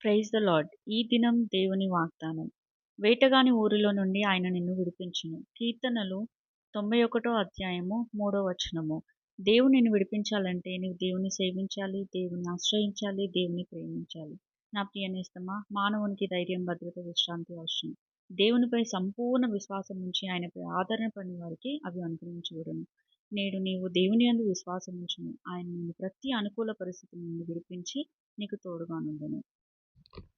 Praise the lord. ఈ దినం దేవుని వాగ్దానం. వేటగాని ఊరిలో నుండి ఆయన నిన్ను విడిపించును. కీర్తనలు 91 అధ్యాయము 3 వచనము. దేవుడు నిన్ను విడిపించాలంటే నీవు దేవుని సేవించాలి, దేవుని ఆశ్రయించాలి, దేవుని ప్రేమించాలి. నా ప్రియ నేస్తమా, మానవునికి ధైర్యం, భద్రత, విశ్రాంతి అవసరం. దేవునిపై సంపూర్ణ విశ్వాసం ఉంచి ఆయనపై ఆదరణ పడిన వారికి అవి అనుగ్రహించబడును. నేడు నీవు దేవుని యందు విశ్వాసం ఉంచును. ఆయన నిన్ను ప్రతి అనుకూల పరిస్థితి నుండి విడిపించి నీకు తోడుగా నుండును.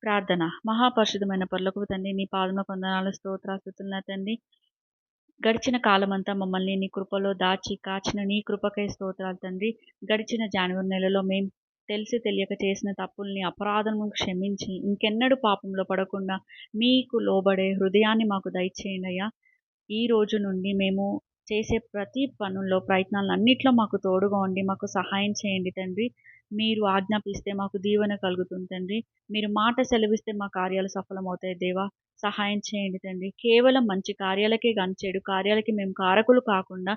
ప్రార్థన. మహాపరిశుద్ధమైన పరలోకపు తండ్రి, నీ పాదముల వందనాలు, స్తోత్రాస్తుతున్నా తండ్రి. గడిచిన కాలమంతా మమ్మల్ని నీ కృపలో దాచి కాచిన నీ కృపకై స్తోత్రాలు తండ్రి. గడిచిన జనవరి నెలలో మేము తెలిసి తెలియక చేసిన తప్పుల్ని, అపరాధములను క్షమించి ఇంకెన్నడూ పాపంలో పడకుండా మీకు లోబడే హృదయాన్ని మాకు దయచేయండి అయ్యా. ఈ రోజు నుండి మేము చేసే ప్రతి పనుల్లో, ప్రయత్నాలన్నిట్లో మాకు తోడుగా ఉండి మాకు సహాయం చేయండి తండ్రి. మీరు ఆజ్ఞాపిస్తే మాకు దీవెన కలుగుతుంది తండ్రి. మీరు మాట సెలవిస్తే మా కార్యాలు సఫలమవుతాయి దేవా. సహాయం చేయండి తండ్రి. కేవలం మంచి కార్యాలకే గాని చెడు కార్యాలకి మేము కారకులు కాకుండా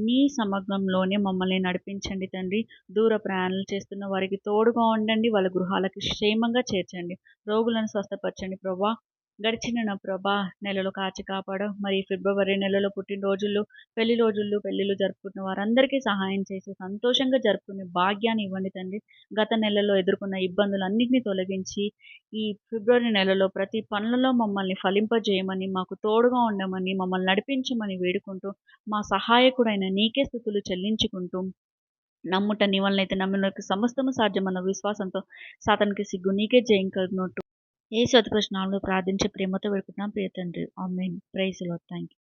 నీ సమగ్రంలోనే మమ్మల్ని నడిపించండి తండ్రి. దూర ప్రయాణాలు చేస్తున్న వారికి తోడుగా ఉండండి. వాళ్ళ గృహాలకి క్షేమంగా చేర్చండి. రోగులను స్వస్థపరచండి ప్రభా. గడిచిన నా ప్రభా నెలలో కాచి కాపాడు. మరి ఫిబ్రవరి నెలలో పుట్టినరోజులు, పెళ్లిళ్ళు జరుపుకున్న వారందరికీ సహాయం చేసి సంతోషంగా జరుపుకునే భాగ్యాన్ని ఇవ్వండి తండ్రి. గత నెలలో ఎదుర్కొన్న ఇబ్బందులన్నింటినీ తొలగించి ఈ ఫిబ్రవరి నెలలో ప్రతి పనులలో మమ్మల్ని ఫలింపజేయమని, మాకు తోడుగా ఉండమని, మమ్మల్ని నడిపించమని వేడుకుంటూ మా సహాయకుడైన నీకే స్తుతులు చెల్లించుకుంటూ, నమ్ముట నీ వలనైతే నమ్మినకు సమస్తము సాధ్యమన్న విశ్వాసంతో సాతానుకి సిగ్గు, నీకే జయం కలుగునట్టు యేసు అతి పరిశుద్ధ నామములో ప్రార్థించి ప్రేమతో వేడుకుంటున్నాం ప్రియ తండ్రి. Amen. Praise the Lord. Thank you.